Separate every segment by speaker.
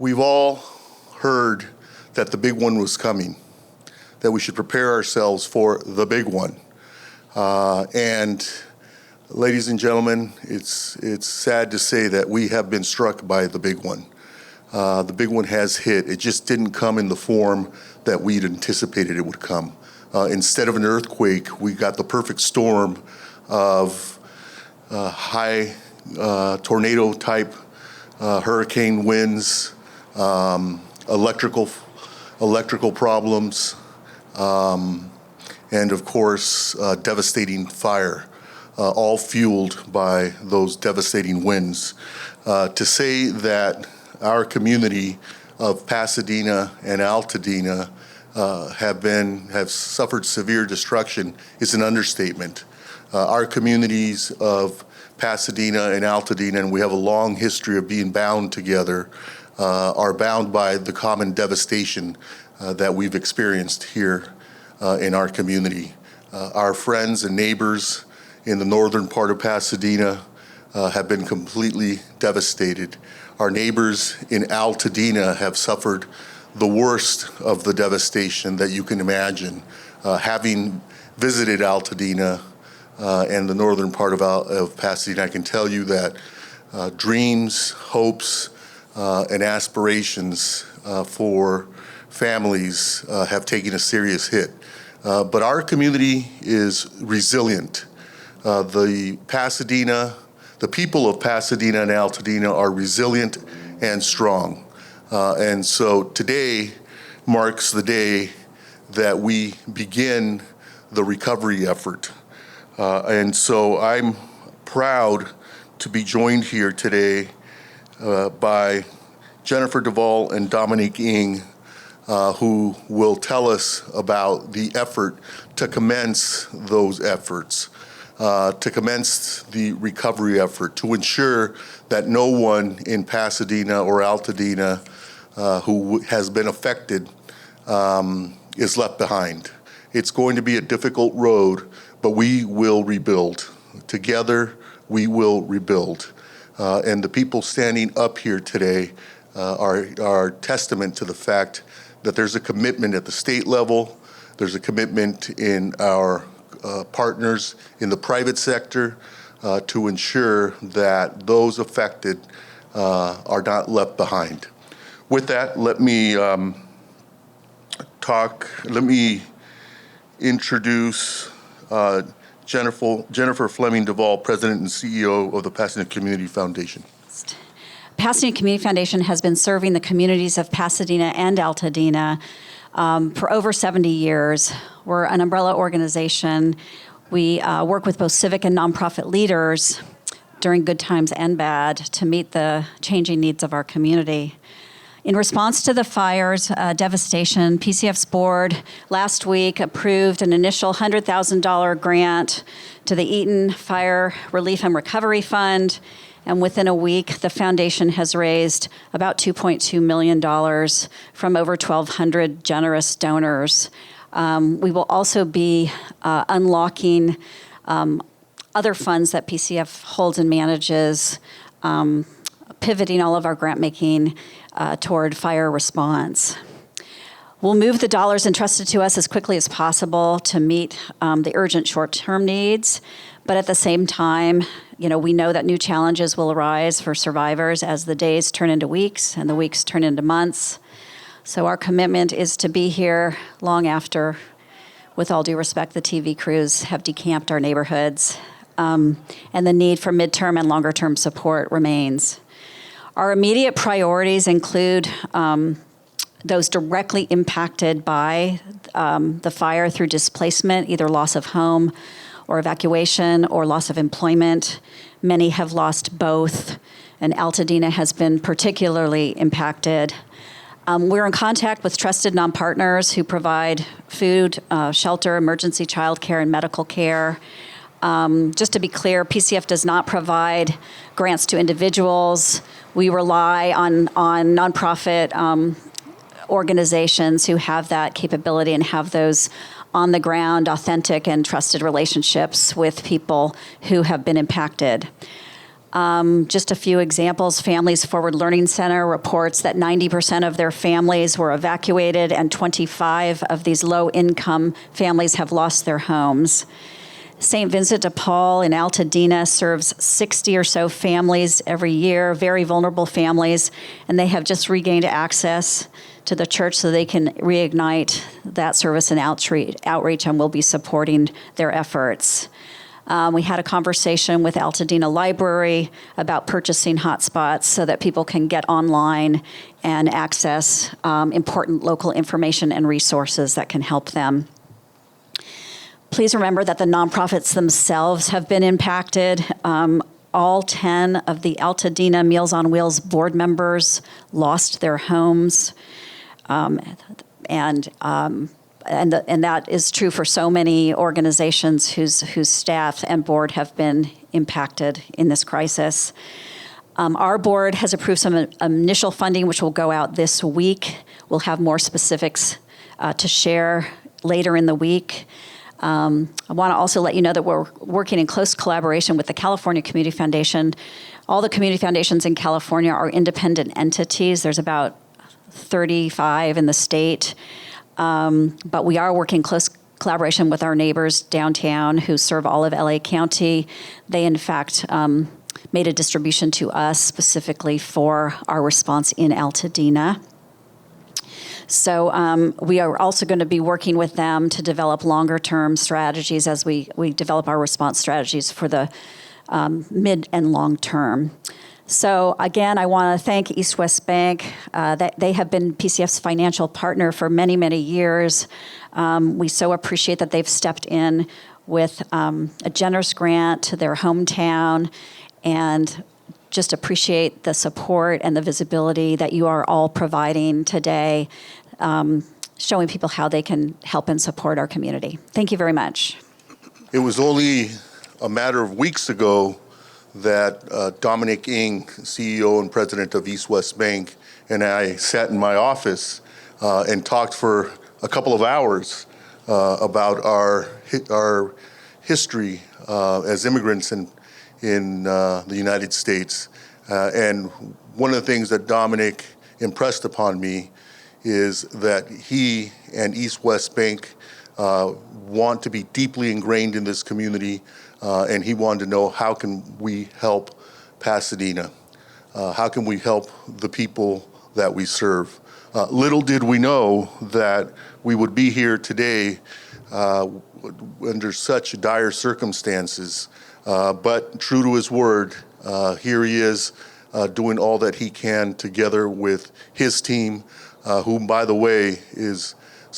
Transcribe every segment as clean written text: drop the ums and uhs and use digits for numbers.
Speaker 1: We've all heard that the big one was coming, that we should prepare ourselves for the big one. And ladies and gentlemen, it's sad to say that we have been struck by the big one. The big one has hit. It just didn't come in the form that we'd anticipated it would come. Instead of an earthquake, we got the perfect storm of high tornado-type hurricane winds, electrical problems, and of course, devastating fire, all fueled by those devastating winds. To say that our community of Pasadena and Altadena have suffered severe destruction is an understatement. Our communities of Pasadena and Altadena, and we have a long history of being bound together, are bound by the common devastation that we've experienced here in our community. Our friends and neighbors in the northern part of Pasadena have been completely devastated. Our neighbors in Altadena have suffered the worst of the devastation that you can imagine. Having visited Altadena and the northern part of Pasadena, I can tell you that dreams, hopes, and aspirations for families have taken a serious hit. But our community is resilient. The people of Pasadena and Altadena are resilient and strong. And so today marks the day that we begin the recovery effort. And so I'm proud to be joined here today by Jennifer Duvall and Dominique Ng, who will tell us about the effort to commence those efforts, to commence the recovery effort, to ensure that no one in Pasadena or Altadena who has been affected is left behind. It's going to be a difficult road, but we will rebuild. Together, we will rebuild. And the people standing up here today are testament to the fact that there's a commitment at the state level, there's a commitment in our partners in the private sector to ensure that those affected are not left behind. With that, let me introduce Jennifer Fleming Duvall, President and CEO of the Pasadena Community Foundation.
Speaker 2: Pasadena Community Foundation has been serving the communities of Pasadena and Altadena for over 70 years. We're an umbrella organization. We work with both civic and nonprofit leaders during good times and bad to meet the changing needs of our community. In response to the fires, devastation, PCF's board last week approved an initial $100,000 grant to the Eaton Fire Relief and Recovery Fund. And within a week, the foundation has raised about $2.2 million from over 1,200 generous donors. We will also be unlocking other funds that PCF holds and manages, pivoting all of our grant making toward fire response. We'll move the dollars entrusted to us as quickly as possible to meet the urgent short-term needs, but at the same time, we know that new challenges will arise for survivors as the days turn into weeks and the weeks turn into months. So our commitment is to be here long after, with all due respect, the TV crews have decamped our neighborhoods, and the need for midterm and longer-term support remains. Our immediate priorities include those directly impacted by the fire through displacement, either loss of home or evacuation or loss of employment. Many have lost both, and Altadena has been particularly impacted. We're in contact with trusted non-partners who provide food, shelter, emergency child care, and medical care. Just to be clear, PCF does not provide grants to individuals. We rely on nonprofit organizations who have that capability and have those on the ground, authentic and trusted relationships with people who have been impacted. Just a few examples. Families Forward Learning Center reports that 90% of their families were evacuated, and 25 of these low-income families have lost their homes. St. Vincent de Paul in Altadena serves 60 or so families every year, very vulnerable families, and they have just regained access to the church so they can reignite that service and outreach, and we'll be supporting their efforts. We had a conversation with Altadena Library about purchasing hotspots so that people can get online and access important local information and resources that can help them. Please remember that the nonprofits themselves have been impacted. All 10 of the Altadena Meals on Wheels board members lost their homes. And that is true for so many organizations whose staff and board have been impacted in this crisis. Our board has approved some initial funding, which will go out this week. We'll have more specifics to share later in the week. I want to also let you know that we're working in close collaboration with the California Community Foundation. All the community foundations in California are independent entities. There's about 35 in the state. But we are working close collaboration with our neighbors downtown who serve all of LA County. They, in fact, made a distribution to us specifically for our response in Altadena. So we are also going to be working with them to develop longer-term strategies as we develop our response strategies for the mid and long term. So again, I want to thank East West Bank. They have been PCF's financial partner for many, many years. We so appreciate that they've stepped in with a generous grant to their hometown, and just appreciate the support and the visibility that you are all providing today, showing people how they can help and support our community. Thank you very much.
Speaker 1: It was only a matter of weeks ago that Dominic Ng, CEO and president of East West Bank, and I sat in my office and talked for a couple of hours about our history as immigrants in the United States. And one of the things that Dominic impressed upon me is that he and East West Bank want to be deeply ingrained in this community. And he wanted to know, how can we help Pasadena? How can we help the people that we serve? Little did we know that we would be here today under such dire circumstances. But true to his word, here he is doing all that he can together with his team, whom, by the way, is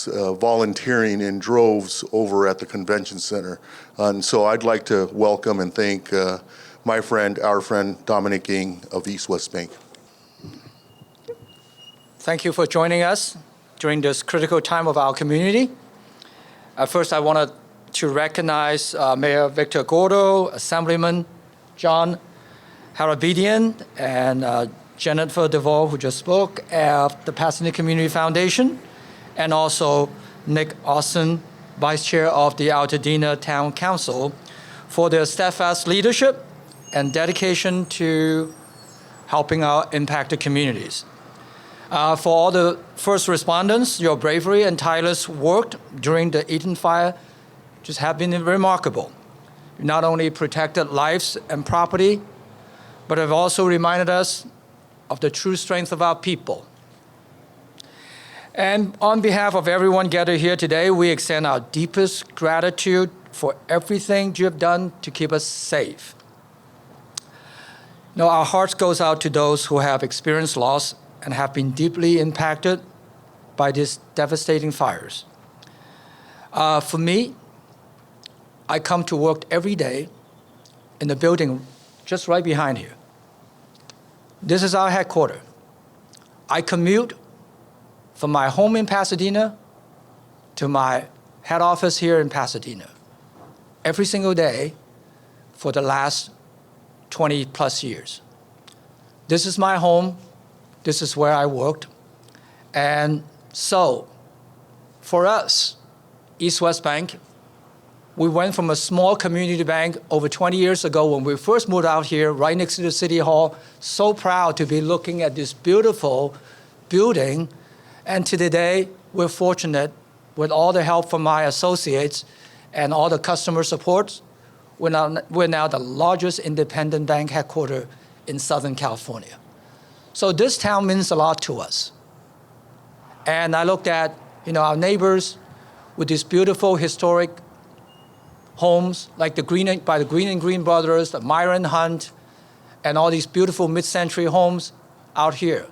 Speaker 1: volunteering in droves over at the convention center. And so I'd like to welcome and thank our friend, Dominic Ng of East West Bank.
Speaker 3: Thank you for joining us during this critical time of our community. First, I wanted to recognize Mayor Victor Gordo, Assemblyman John Harabedian, and Jennifer DeVore, who just spoke, of the Pasadena Community Foundation, and also Nick Austin, Vice Chair of the Altadena Town Council, for their steadfast leadership and dedication to helping our impacted communities. For all the first responders, your bravery and tireless work during the Eden Fire just have been remarkable. You not only protected lives and property, but have also reminded us of the true strength of our people. And on behalf of everyone gathered here today, we extend our deepest gratitude for everything you have done to keep us safe. Now, our hearts goes out to those who have experienced loss and have been deeply impacted by these devastating fires. For me, I come to work every day in the building just right behind here. This is our headquarters. I commute from my home in Pasadena to my head office here in Pasadena every single day for the last 20 plus years. This is my home. This is where I worked. And so, for us, East West Bank, We went from a small community bank over 20 years ago when we first moved out here, right next to the City Hall. So proud to be looking at this beautiful building. And to today, we're fortunate with all the help from my associates and all the customer support. We're now the largest independent bank headquartered in Southern California. So this town means a lot to us. And I looked at our neighbors with these beautiful historic homes like by the Green and Green brothers, the Myron Hunt, and all these beautiful mid-century homes out here.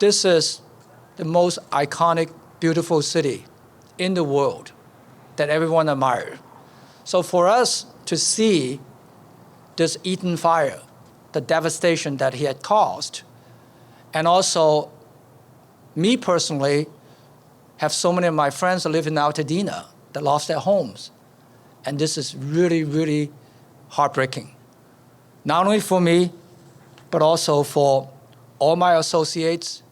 Speaker 3: This is the most iconic, beautiful city in the world that everyone admires. So for us to see this Eaton fire, the devastation that he had caused, and also me personally have so many of my friends that live in Altadena that lost their homes. And this is really, really heartbreaking. Not only for me, but also for all my associates.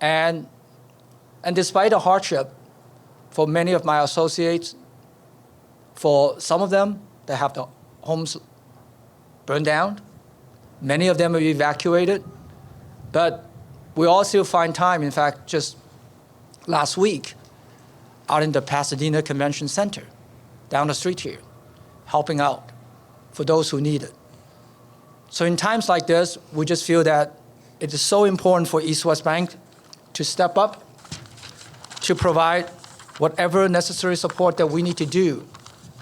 Speaker 3: And despite the hardship for many of my associates, for some of them that have the homes burned down, many of them are evacuated, but we all still find time. In fact, just last week, out in the Pasadena Convention Center, down the street here, helping out for those who need it. So in times like this, we just feel that it is so important for East West Bank to step up, to provide whatever necessary support that we need to do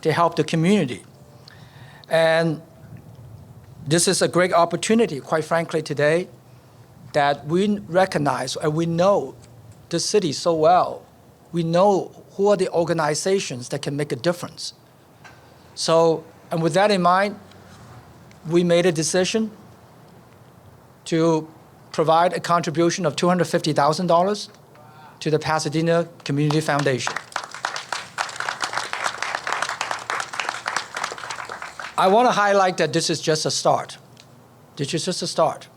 Speaker 3: to help the community. And this is a great opportunity, quite frankly, today, that we recognize and we know the city so well. We know who are the organizations that can make a difference. So, and with that in mind, we made a decision to provide a contribution of $250,000 to the Pasadena Community Foundation. I want to highlight that this is just a start. This is just a start.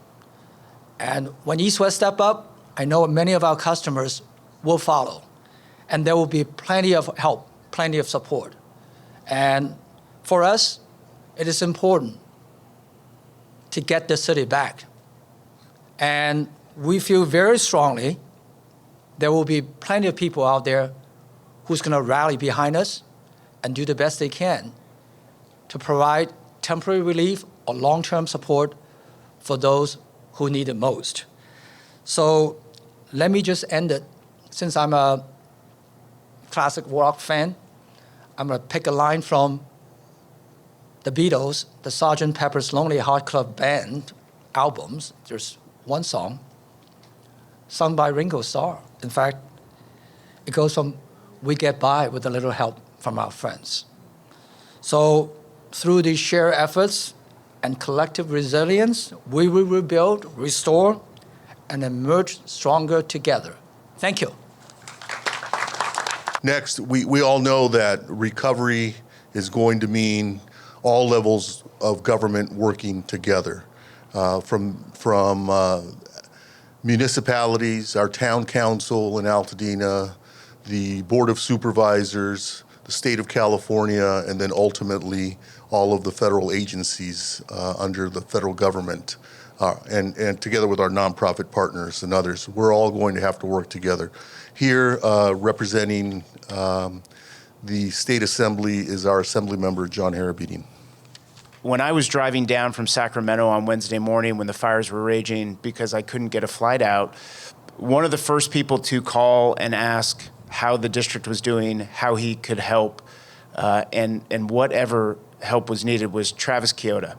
Speaker 3: And when East West step up, I know many of our customers will follow. And there will be plenty of help, plenty of support. And for us, it is important to get the city back. And we feel very strongly there will be plenty of people out there who's going to rally behind us and do the best they can to provide temporary relief or long-term support for those who need it most. So let me just end it. Since I'm a classic rock fan, I'm going to pick a line from the Beatles, the Sgt. Pepper's Lonely Heart Club Band albums. There's one song sung by Ringo Starr. In fact, it goes from "We get by with a little help from our friends." So through these shared efforts and collective resilience, we will rebuild, restore, and emerge stronger together. Thank you.
Speaker 1: Next, we all know that recovery is going to mean all levels of government working together, from municipalities, our town council in Altadena, the Board of Supervisors, the state of California, and then ultimately all of the federal agencies under the federal government, and together with our nonprofit partners and others. We're all going to have to work together. Here, representing the State Assembly is our Assembly Member, John Harabedian.
Speaker 4: When I was driving down from Sacramento on Wednesday morning when the fires were raging because I couldn't get a flight out, one of the first people to call and ask how the district was doing, how he could help, and whatever help was needed was Travis Chioda,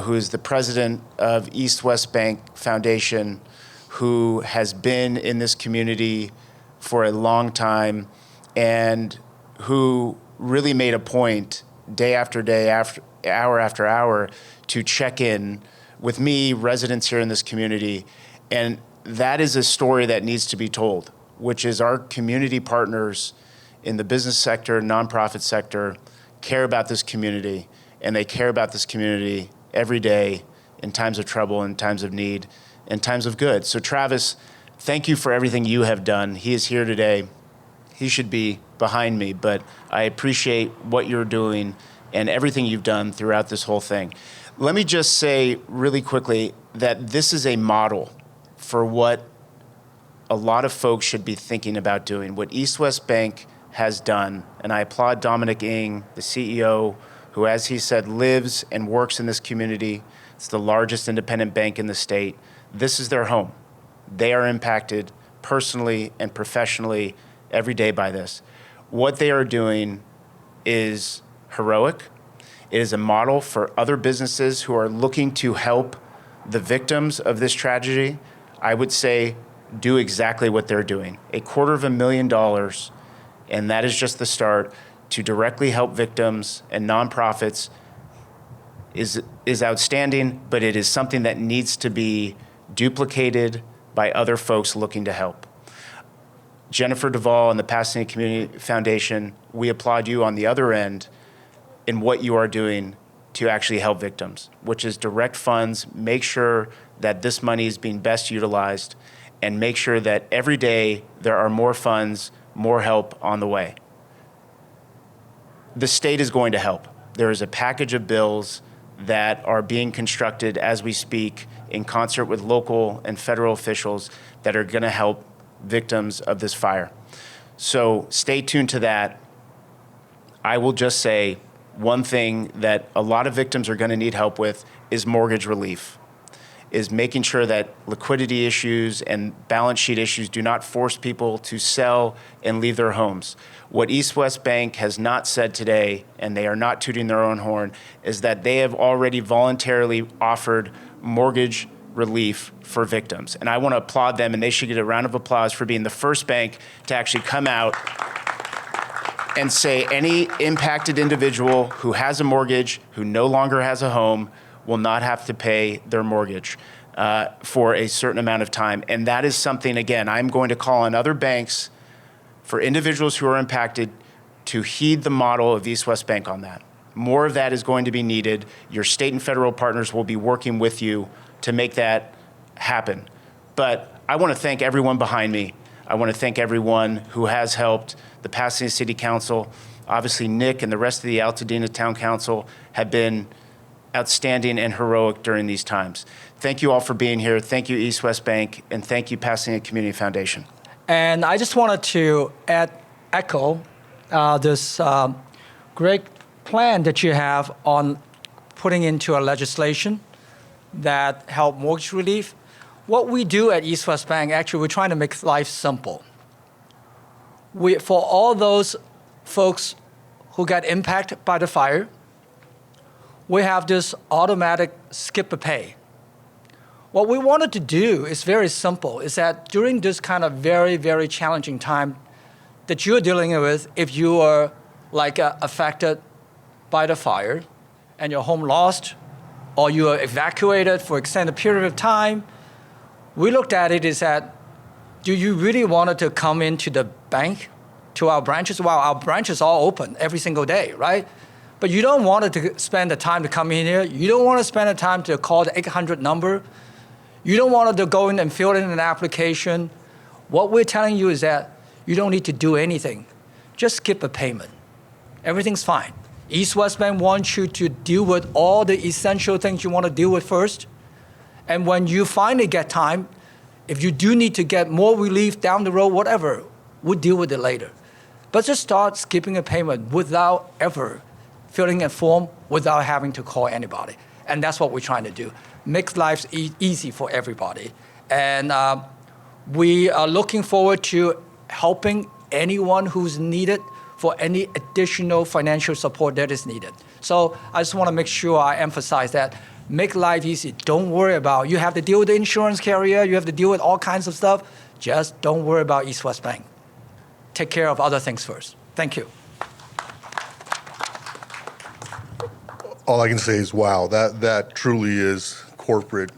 Speaker 4: who is the president of East West Bank Foundation, who has been in this community for a long time and who really made a point day after day, hour after hour, to check in with me, residents here in this community. And that is a story that needs to be told, which is our community partners in the business sector, nonprofit sector, care about this community, and they care about this community every day in times of trouble, in times of need, in times of good. So Travis, thank you for everything you have done. He is here today. he should be behind me, but I appreciate what you're doing and everything you've done throughout this whole thing. Let me just say really quickly that this is a model for what a lot of folks should be thinking about doing. What East West Bank has done, and I applaud Dominic Ng, the CEO, who, as he said, lives and works in this community. It's the largest independent bank in the state. This is their home. They are impacted personally and professionally every day by this. What they are doing is heroic. It is a model for other businesses who are looking to help the victims of this tragedy. I would say do exactly what they're doing. $250,000, and that is just the start, to directly help victims and nonprofits is outstanding, but it is something that needs to be duplicated by other folks looking to help. Jennifer Duvall and the Pasadena Community Foundation, we applaud you on the other end in what you are doing to actually help victims, which is direct funds, make sure that this money is being best utilized, and make sure that every day there are more funds, more help on the way. The state is going to help. There is a package of bills that are being constructed as we speak in concert with local and federal officials that are going to help victims of this fire. So stay tuned to that. I will just say one thing that a lot of victims are going to need help with is mortgage relief, is making sure that liquidity issues and balance sheet issues do not force people to sell and leave their homes. What East West Bank has not said today, and they are not tooting their own horn, is that they have already voluntarily offered mortgage relief for victims. And I want to applaud them, and they should get a round of applause for being the first bank to actually come out and say any impacted individual who has a mortgage, who no longer has a home, will not have to pay their mortgage for a certain amount of time. And that is something, again, I'm going to call on other banks for individuals who are impacted to heed the model of East West Bank on that. More of that is going to be needed. Your state and federal partners will be working with you to make that happen. But I want to thank everyone behind me. I want to thank everyone who has helped. The Pasadena City Council, obviously Nick and the rest of the Altadena Town Council have been outstanding and heroic during these times. Thank you all for being here. Thank you, East West Bank, and thank you, Pasadena Community Foundation.
Speaker 3: And I just wanted to echo this great plan that you have on putting into a legislation that help mortgage relief. What we do at East West Bank, actually, we're trying to make life simple. For all those folks who got impacted by the fire, we have this automatic skip a pay. What we wanted to do is very simple, is that during this kind of very, very challenging time that you're dealing with, if you are affected by the fire and your home lost, or you are evacuated for extended period of time, we looked at it is that, do you really want to come into the bank, to our branches? Well, our branches are open every single day, right? But you don't want to spend the time to come in here. You don't want to spend the time to call the 800 number. You don't want to go in and fill in an application. What we're telling you is that you don't need to do anything. Just skip a payment. Everything's fine. East West Bank wants you to deal with all the essential things you want to deal with first. And when you finally get time, if you do need to get more relief down the road, whatever, we'll deal with it later. But just start skipping a payment without ever filling a form, without having to call anybody. And that's what we're trying to do. Make life easy for everybody. And we are looking forward to helping anyone who's needed for any additional financial support that is needed. So I just want to make sure I emphasize that. Make life easy. Don't worry about, you have to deal with the insurance carrier, you have to deal with all kinds of stuff. Just don't worry about East West Bank. Take care of other things first. Thank you.
Speaker 1: All I can say is, wow, that truly is corporate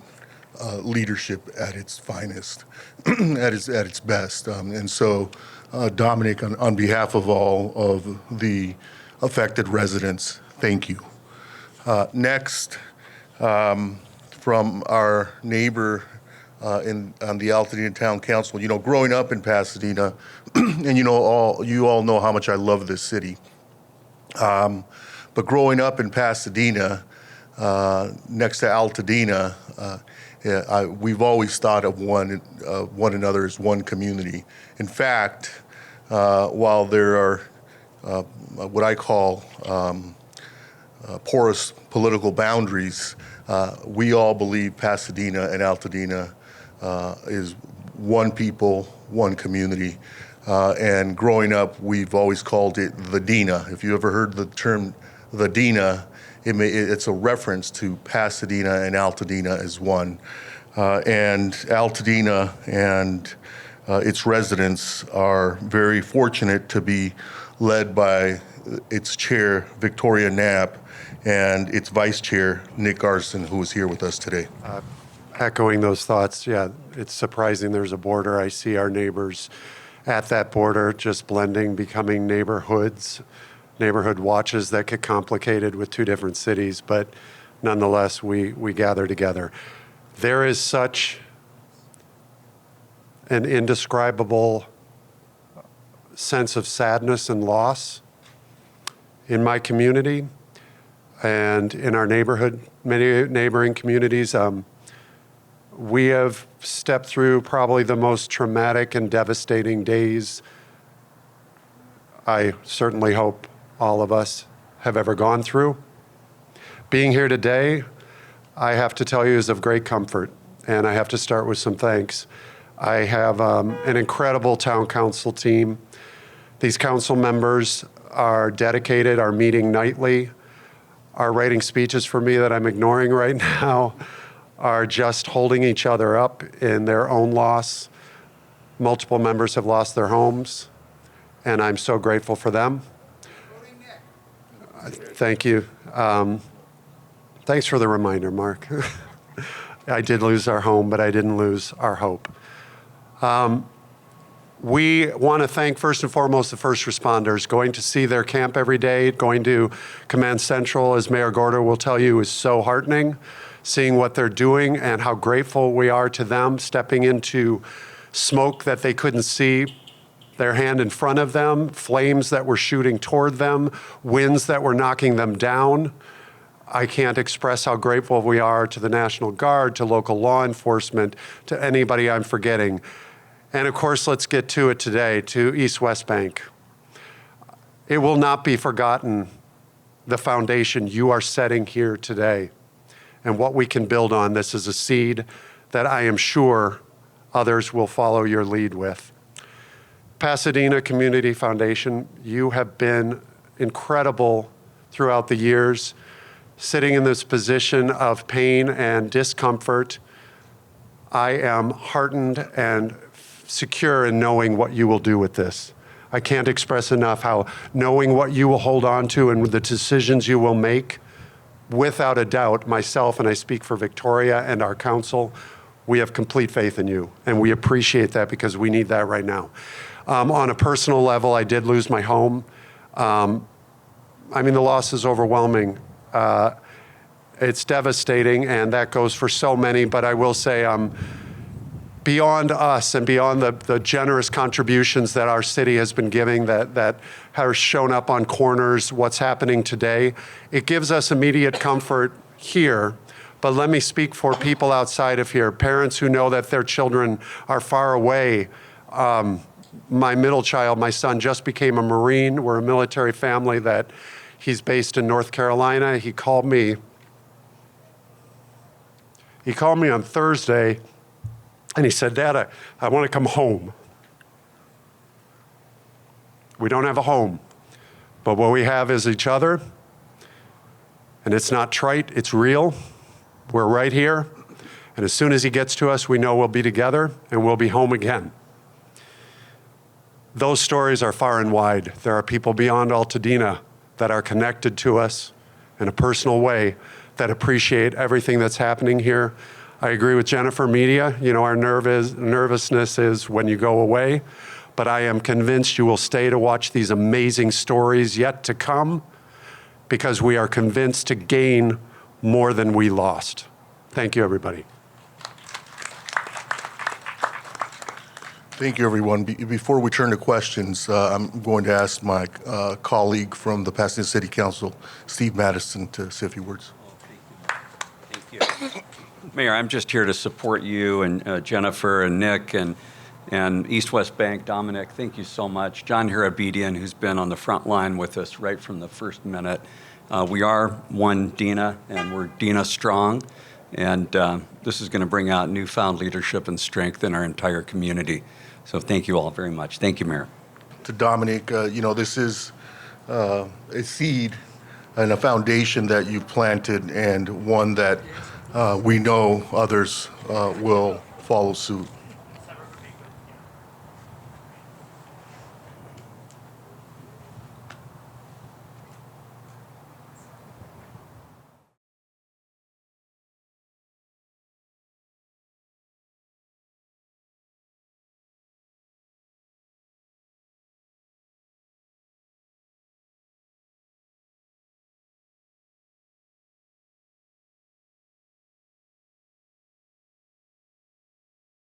Speaker 1: leadership at its finest, at its best. And so, Dominic, on behalf of all of the affected residents, thank you. Next, from our neighbor on the Altadena Town Council. You know, growing up in Pasadena, and you all know how much I love this city. But growing up in Pasadena, next to Altadena, we've always thought of one another as one community. In fact, while there are what I call porous political boundaries, we all believe Pasadena and Altadena is one people, one community. And growing up, we've always called it the Dena. If you ever heard the term the Dena, it's a reference to Pasadena and Altadena as one. And Altadena and its residents are very fortunate to be led by its chair, Victoria Knapp, and its vice chair, Nick Arson, who is here with us today.
Speaker 5: Echoing those thoughts, yeah, it's surprising there's a border. I see our neighbors at that border just blending, becoming neighborhoods, neighborhood watches that get complicated with two different cities, but nonetheless, we gather together. There is such an indescribable sense of sadness and loss in my community and in our neighborhood, many neighboring communities. We have stepped through probably the most traumatic and devastating days I certainly hope all of us have ever gone through. Being here today, I have to tell you, is of great comfort, and I have to start with some thanks. I have an incredible town council team. These council members are dedicated, are meeting nightly, are writing speeches for me that I'm ignoring right now, are just holding each other up in their own loss. Multiple members have lost their homes, and I'm so grateful for them. Thank you. Thanks for the reminder, Mark. I did lose our home, but I didn't lose our hope. We want to thank, first and foremost, the first responders. Going to see their camp every day, going to Command Central, as Mayor Gordo will tell you, is so heartening. Seeing what they're doing and how grateful we are to them, stepping into smoke that they couldn't see, their hand in front of them, flames that were shooting toward them, winds that were knocking them down. I can't express how grateful we are to the National Guard, to local law enforcement, to anybody I'm forgetting. And of course, let's get to it today, to East West Bank. It will not be forgotten, the foundation you are setting here today and what we can build on. This is a seed that I am sure others will follow your lead with. Pasadena Community Foundation, you have been incredible throughout the years, sitting in this position of pain and discomfort. I am heartened and secure in knowing what you will do with this. I can't express enough how knowing what you will hold on to and the decisions you will make, without a doubt, myself, and I speak for Victoria and our council, we have complete faith in you, and we appreciate that because we need that right now. On a personal level, I did lose my home. I mean, the loss is overwhelming. It's devastating, and that goes for so many, but I will say beyond us and beyond the generous contributions that our city has been giving that have shown up on corners, what's happening today, it gives us immediate comfort here. But let me speak for people outside of here, parents who know that their children are far away. My middle child, my son, just became a Marine. We're a military family that he's based in North Carolina. He called me on Thursday, and he said, "Dad, I want to come home." We don't have a home, but what we have is each other, and it's not trite, it's real. We're right here, and as soon as he gets to us, we know we'll be together, and we'll be home again. Those stories are far and wide. There are people beyond Altadena that are connected to us in a personal way that appreciate everything that's happening here. I agree with Jennifer Media. You know, our nervousness is when you go away, but I am convinced you will stay to watch these amazing stories yet to come because we are convinced to gain more than we lost. Thank you, everybody.
Speaker 1: Thank you, everyone. Before we turn to questions, I'm going to ask my colleague from the Pasadena City Council, Steve Madison, to say a few words.
Speaker 6: Thank you. Mayor, I'm just here to support you and Jennifer and Nick and East West Bank. Dominic, thank you so much. John Harabedian, who's been on the front line with us right from the first minute. We are one Dina, and we're Dina strong. And this is going to bring out newfound leadership and strength in our entire community. So thank you all very much. Thank you, Mayor.
Speaker 1: To Dominic, this is a seed and a foundation that you've planted, and one that we know others will follow suit.